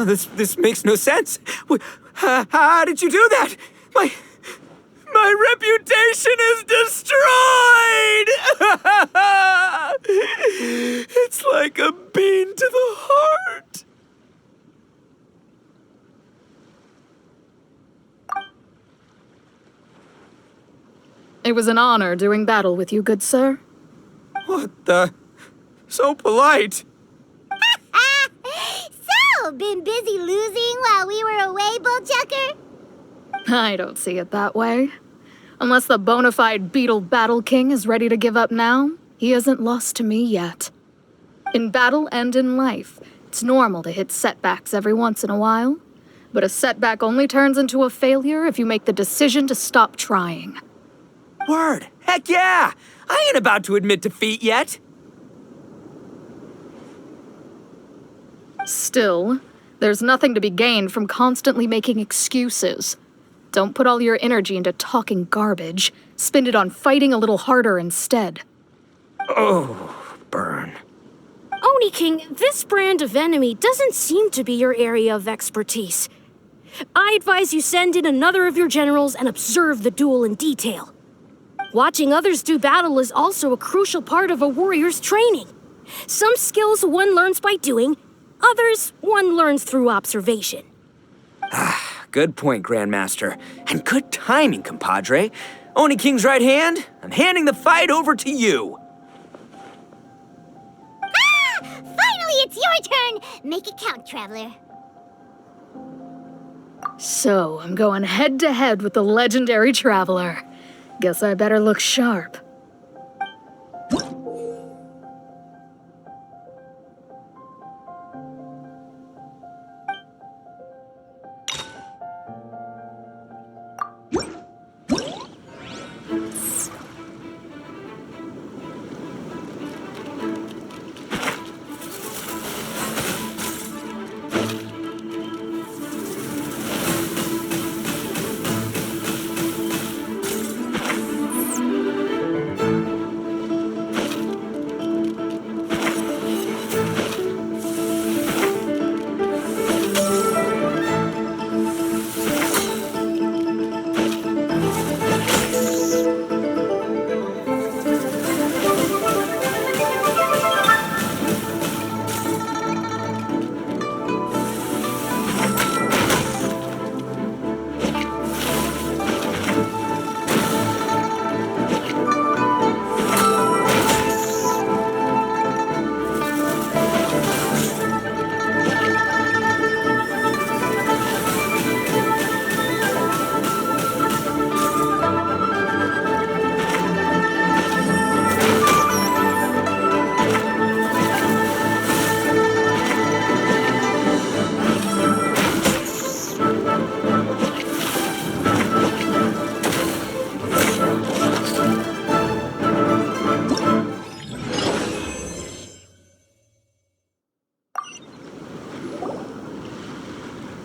This makes no sense. How did you do that? My reputation is destroyed! It's like a bean to the heart. It was an honor doing battle with you, good sir. What the? So polite. So, been busy losing while we were away, Bullchucker? I don't see it that way. Unless the bona fide beetle battle king is ready to give up now, he hasn't lost to me yet. In battle and in life, it's normal to hit setbacks every once in a while, but a setback only turns into a failure if you make the decision to stop trying. Word. Heck yeah! I ain't about to admit defeat yet. Still, there's nothing to be gained from constantly making excuses. Don't put all your energy into talking garbage. Spend it on fighting a little harder instead. Oh, burn. Oni King, this brand of enemy doesn't seem to be your area of expertise. I advise you send in another of your generals and observe the duel in detail. Watching others do battle is also a crucial part of a warrior's training. Some skills one learns by doing, others one learns through observation. Good point, Grandmaster. And good timing, compadre. Oni King's right hand, I'm handing the fight over to you. Finally, it's your turn! Make it count, Traveler. So, I'm going head-to-head with the legendary Traveler. Guess I better look sharp.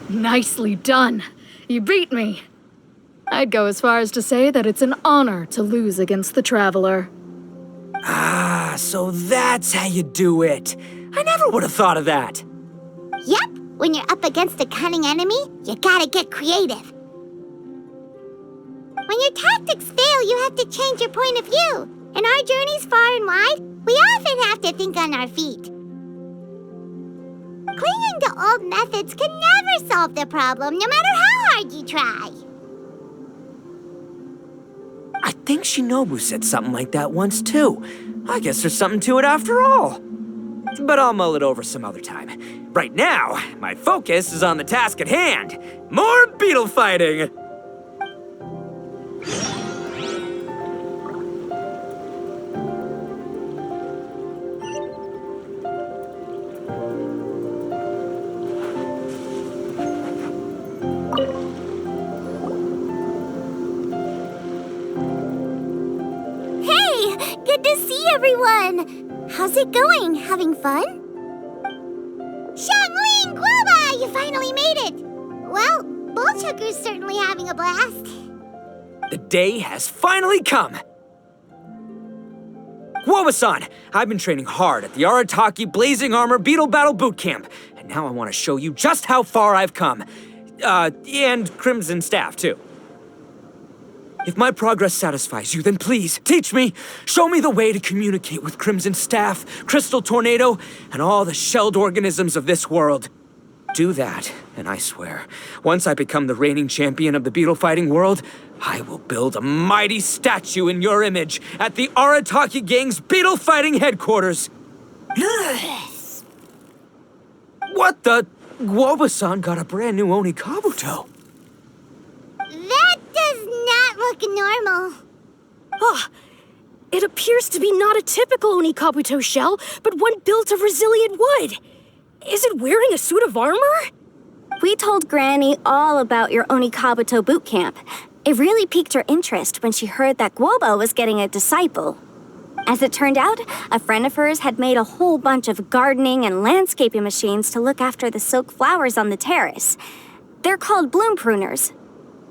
Nicely done. You beat me. I'd go as far as to say that it's an honor to lose against the Traveler. Ah, so that's how you do it. I never would have thought of that. Yep, when you're up against a cunning enemy, you gotta get creative. When your tactics fail, you have to change your point of view. In our journeys far and wide, we often have to think on our feet. Clinging to old methods can never solve the problem, no matter how hard you try. I think Shinobu said something like that once, too. I guess there's something to it after all. But I'll mull it over some other time. Right now, my focus is on the task at hand. More beetle fighting! Good to see everyone! How's it going? Having fun? Xiangling Guoba! You finally made it! Well, Bullchucker's certainly having a blast. The day has finally come! Guoba-san, I've been training hard at the Arataki Blazing Armor Beetle Battle Boot Camp, and now I want to show you just how far I've come. And Crimson Staff, too. If my progress satisfies you, then please, teach me. Show me the way to communicate with Crimson Staff, Crystal Tornado, and all the shelled organisms of this world. Do that, and I swear, once I become the reigning champion of the beetle fighting world, I will build a mighty statue in your image at the Arataki Gang's beetle fighting headquarters. What the? Guoba-san got a brand new Oni Kabuto. That does not look normal. Oh, it appears to be not a typical Oni Kabuto shell, but one built of resilient wood. Is it wearing a suit of armor? We told Granny all about your Oni Kabuto boot camp. It really piqued her interest when she heard that Guoba was getting a disciple. As it turned out, a friend of hers had made a whole bunch of gardening and landscaping machines to look after the silk flowers on the terrace. They're called bloom pruners.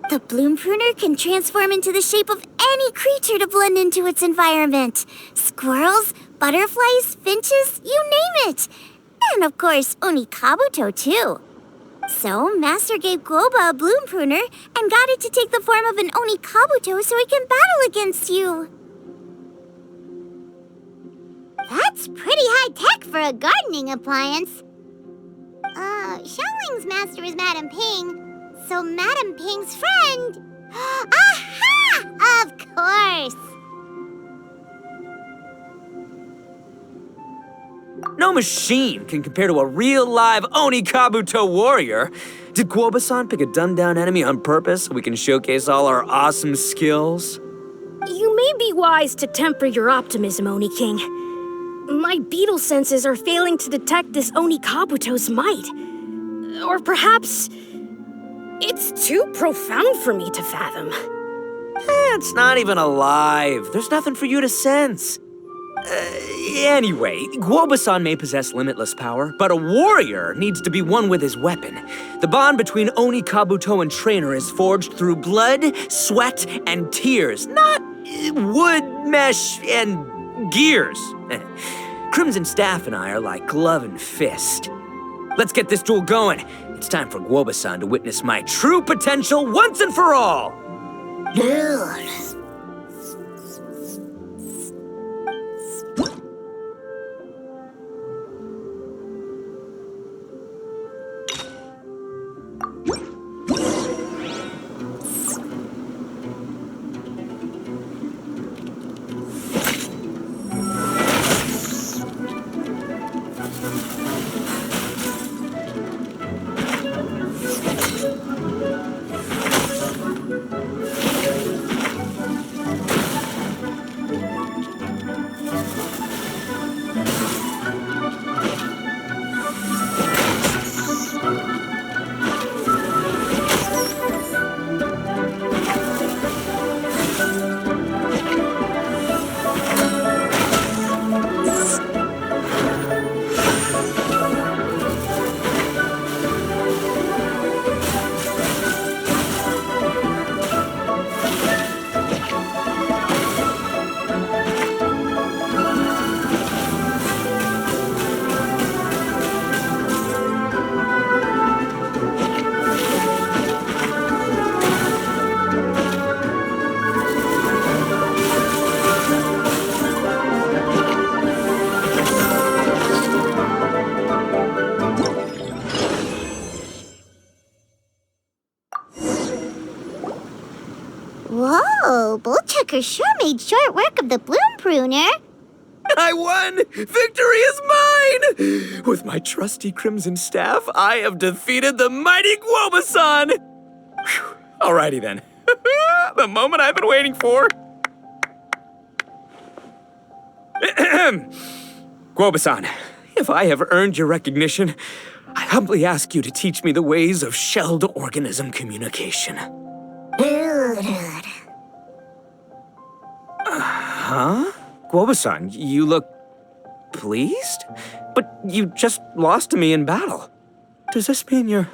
The bloom pruner can transform into the shape of any creature to blend into its environment. Squirrels, butterflies, finches, you name it. And of course, Oni Kabuto too. So, Master gave Guoba a bloom pruner and got it to take the form of an Oni Kabuto so it can battle against you. That's pretty high-tech for a gardening appliance. Xiaoling's master is Madame Ping, so Madame Ping's friend... Aha! Of course! No machine can compare to a real live Oni Kabuto warrior. Did Guoba-san pick a dumbed-down enemy on purpose so we can showcase all our awesome skills? You may be wise to temper your optimism, Oni King. My beetle senses are failing to detect this Oni Kabuto's might. Or perhaps it's too profound for me to fathom. It's not even alive. There's nothing for you to sense. Anyway, Guoba-san may possess limitless power, but a warrior needs to be one with his weapon. The bond between Oni Kabuto and trainer is forged through blood, sweat, and tears, not wood, mesh, and gears. Crimson Staff and I are like glove and fist. Let's get this duel going. It's time for Guoba-san to witness my true potential once and for all. Whoa, Bullchucker sure made short work of the bloom pruner. I won! Victory is mine! With my trusty Crimson Staff, I have defeated the mighty Guoba-san! Whew. Alrighty then. The moment I've been waiting for. Guoba-san, if I have earned your recognition, I humbly ask you to teach me the ways of shelled organism communication. Huh? Guoba-san, you look pleased? But you just lost to me in battle. Does this mean you're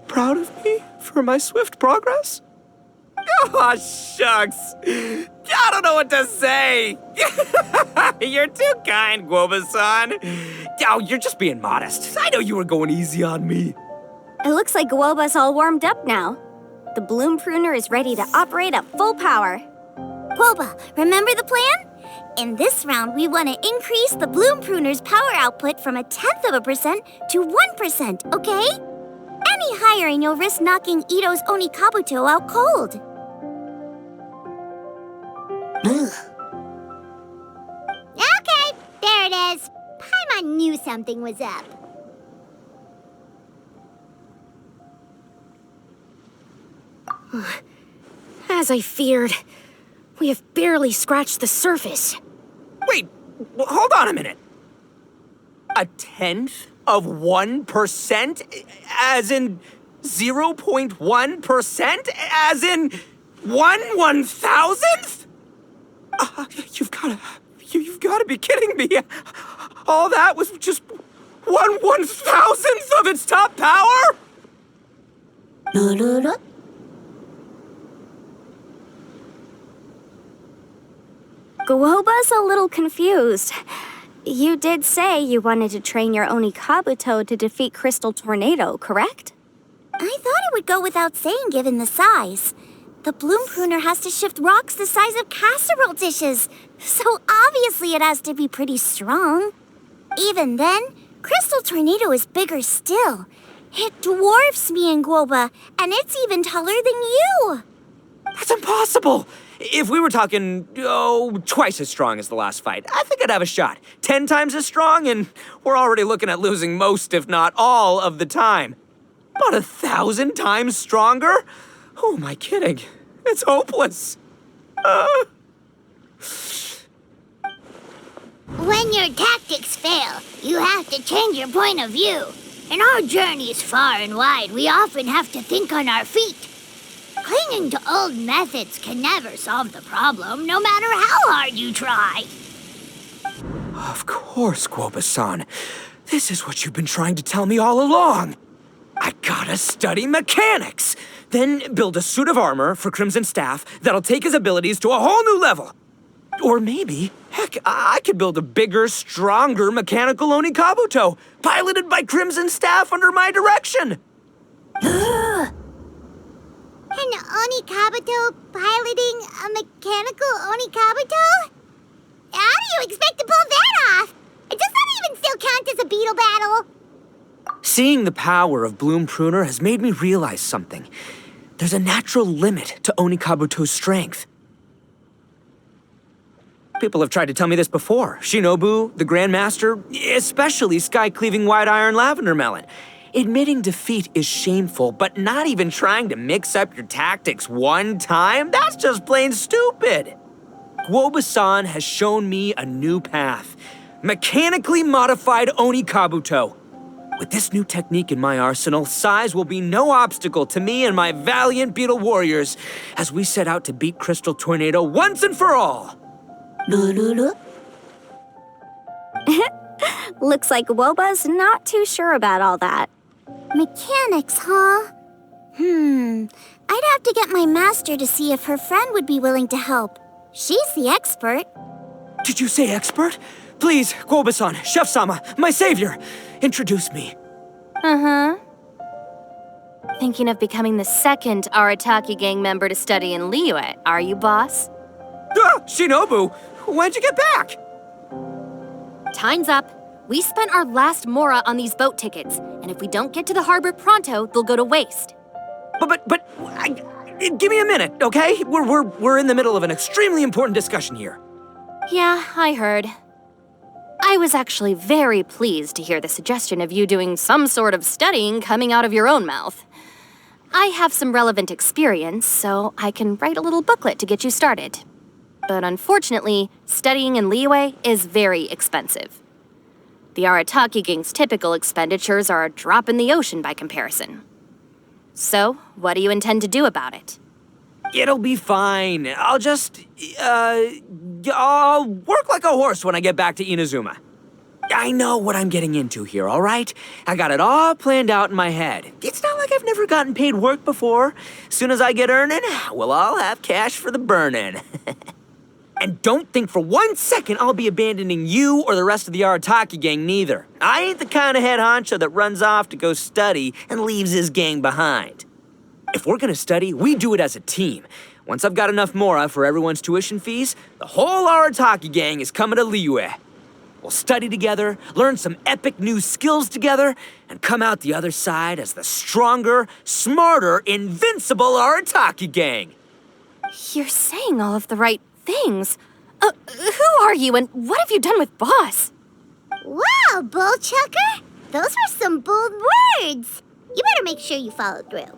proud of me for my swift progress? Oh, shucks. I don't know what to say. You're too kind, Guoba-san. Oh, you're just being modest. I know you were going easy on me. It looks like Guoba's all warmed up now. The bloom pruner is ready to operate at full power. Guoba, remember the plan? In this round, we want to increase the bloom pruner's power output from 0.1% to 1%, okay? Any higher and you'll risk knocking Ito's Onikabuto out cold. Okay, there it is. Paimon knew something was up. As I feared, we have barely scratched the surface. Wait, hold on a minute. 0.1%? As in 0.1%? As in 1/1000th? You've gotta be kidding me. All that was just 1/1000th of its top power? Guoba's a little confused. You did say you wanted to train your Onikabuto to defeat Crystal Tornado, correct? I thought it would go without saying given the size. The bloom pruner has to shift rocks the size of casserole dishes, so obviously it has to be pretty strong. Even then, Crystal Tornado is bigger still. It dwarfs me and Guoba, and it's even taller than you. That's impossible! If we were talking, twice as strong as the last fight, I think I'd have a shot. 10 times as strong, and we're already looking at losing most, if not all, of the time. But 1,000 times stronger? Who am I kidding? It's hopeless. When your tactics fail, you have to change your point of view. In our journeys far and wide, we often have to think on our feet. Clinging to old methods can never solve the problem, no matter how hard you try. Of course, Guoba-san. This is what you've been trying to tell me all along. I gotta study mechanics, then build a suit of armor for Crimson Staff that'll take his abilities to a whole new level. Or maybe, heck, I could build a bigger, stronger mechanical Onikabuto, piloted by Crimson Staff under my direction. An Onikabuto piloting a mechanical Onikabuto? How do you expect to pull that off? Does that even still count as a beetle battle? Seeing the power of Bloom Pruner has made me realize something. There's a natural limit to Onikabuto's strength. People have tried to tell me this before. Shinobu, the Grandmaster, especially Sky-Cleaving White Iron Lavender Melon. Admitting defeat is shameful, but not even trying to mix up your tactics one time? That's just plain stupid. Guoba-san has shown me a new path. Mechanically modified Onikabuto. With this new technique in my arsenal, size will be no obstacle to me and my valiant beetle warriors as we set out to beat Crystal Tornado once and for all. Looks like Guoba's not too sure about all that. Mechanics, huh? I'd have to get my master to see if her friend would be willing to help. She's the expert. Did you say expert? Please, Guoba-san, Chef-sama, my savior, introduce me. Thinking of becoming the second Arataki gang member to study in Liyue, are you, boss? Shinobu, when'd you get back? Time's up. We spent our last mora on these boat tickets, and if we don't get to the harbor pronto, they'll go to waste. Give me a minute, okay? We're in the middle of an extremely important discussion here. Yeah, I heard. I was actually very pleased to hear the suggestion of you doing some sort of studying coming out of your own mouth. I have some relevant experience, so I can write a little booklet to get you started. But unfortunately, studying in Liyue is very expensive. The Arataki gang's typical expenditures are a drop in the ocean by comparison. So, what do you intend to do about it? It'll be fine. I'll just, I'll work like a horse when I get back to Inazuma. I know what I'm getting into here, all right? I got it all planned out in my head. It's not like I've never gotten paid work before. As soon as I get earning, we'll all have cash for the burning. And don't think for 1 second I'll be abandoning you or the rest of the Arataki gang neither. I ain't the kind of head honcho that runs off to go study and leaves his gang behind. If we're gonna study, we do it as a team. Once I've got enough mora for everyone's tuition fees, the whole Arataki gang is coming to Liyue. We'll study together, learn some epic new skills together, and come out the other side as the stronger, smarter, invincible Arataki gang. You're saying all of the right things. Who are you and what have you done with Boss? Wow, Bull Chucker! Those were some bold words! You better make sure you follow through.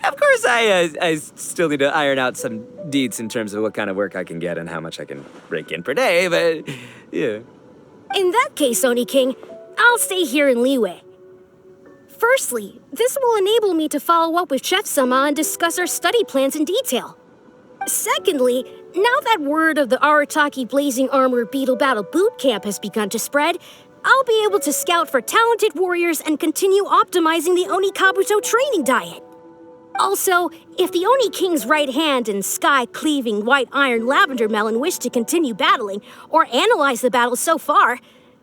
Of course, I still need to iron out some deets in terms of what kind of work I can get and how much I can rake in per day, but yeah. In that case, Oni King, I'll stay here in Liyue. Firstly, this will enable me to follow up with Chef-sama and discuss our study plans in detail. Secondly, now that word of the Arataki Blazing Armor Beetle Battle Boot Camp has begun to spread, I'll be able to scout for talented warriors and continue optimizing the Oni Kabuto training diet. Also, if the Oni King's right hand and sky-cleaving white iron lavender melon wish to continue battling or analyze the battle so far,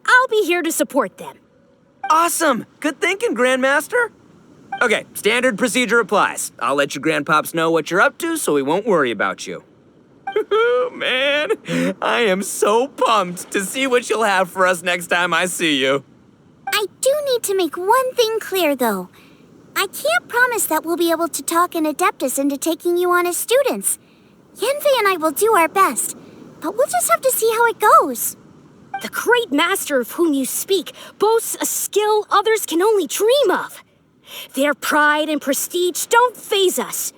I'll be here to support them. Awesome! Good thinking, Grandmaster. Okay, standard procedure applies. I'll let your grandpops know what you're up to so we won't worry about you. Man, I am so pumped to see what you'll have for us next time I see you. I do need to make one thing clear, though. I can't promise that we'll be able to talk an Adeptus into taking you on as students. Yenfei and I will do our best, but we'll just have to see how it goes. The great master of whom you speak boasts a skill others can only dream of. Their pride and prestige don't faze us.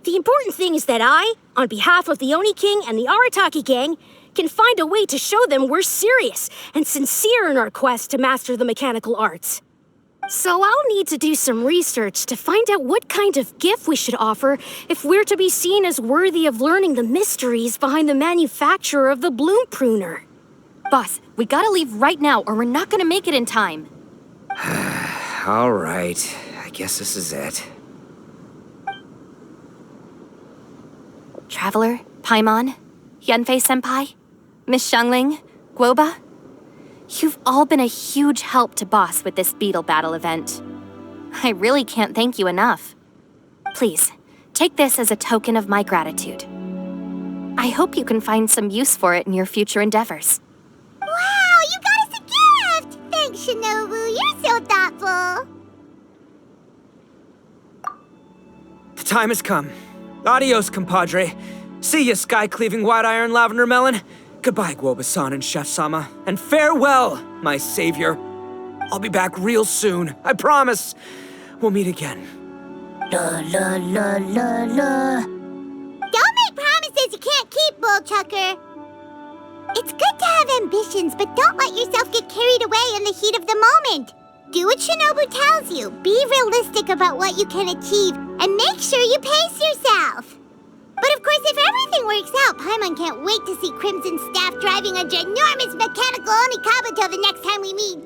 The important thing is that I, on behalf of the Oni King and the Arataki gang, can find a way to show them we're serious and sincere in our quest to master the mechanical arts. So I'll need to do some research to find out what kind of gift we should offer if we're to be seen as worthy of learning the mysteries behind the manufacture of the bloom pruner. Boss, we gotta leave right now or we're not gonna make it in time. All right, I guess this is it. Traveler, Paimon, Yenfei-senpai, Miss Xiangling, Guoba, you've all been a huge help to Boss with this beetle battle event. I really can't thank you enough. Please, take this as a token of my gratitude. I hope you can find some use for it in your future endeavors. Wow, you got us a gift! Thanks, Shinobu. You're so thoughtful. The time has come. Adios, compadre. See ya, sky-cleaving white iron lavender melon. Goodbye, Guoba-san and Chef-sama. And farewell, my savior. I'll be back real soon, I promise. We'll meet again. La la la la la. Don't make promises you can't keep, Bull Chucker. It's good to have ambitions, but don't let yourself get carried away in the heat of the moment. Do what Shinobu tells you. Be realistic about what you can achieve, and make sure you pace yourself. But of course, if everything works out, Paimon can't wait to see Crimson Staff driving a ginormous mechanical Oni Kabuto the next time we meet.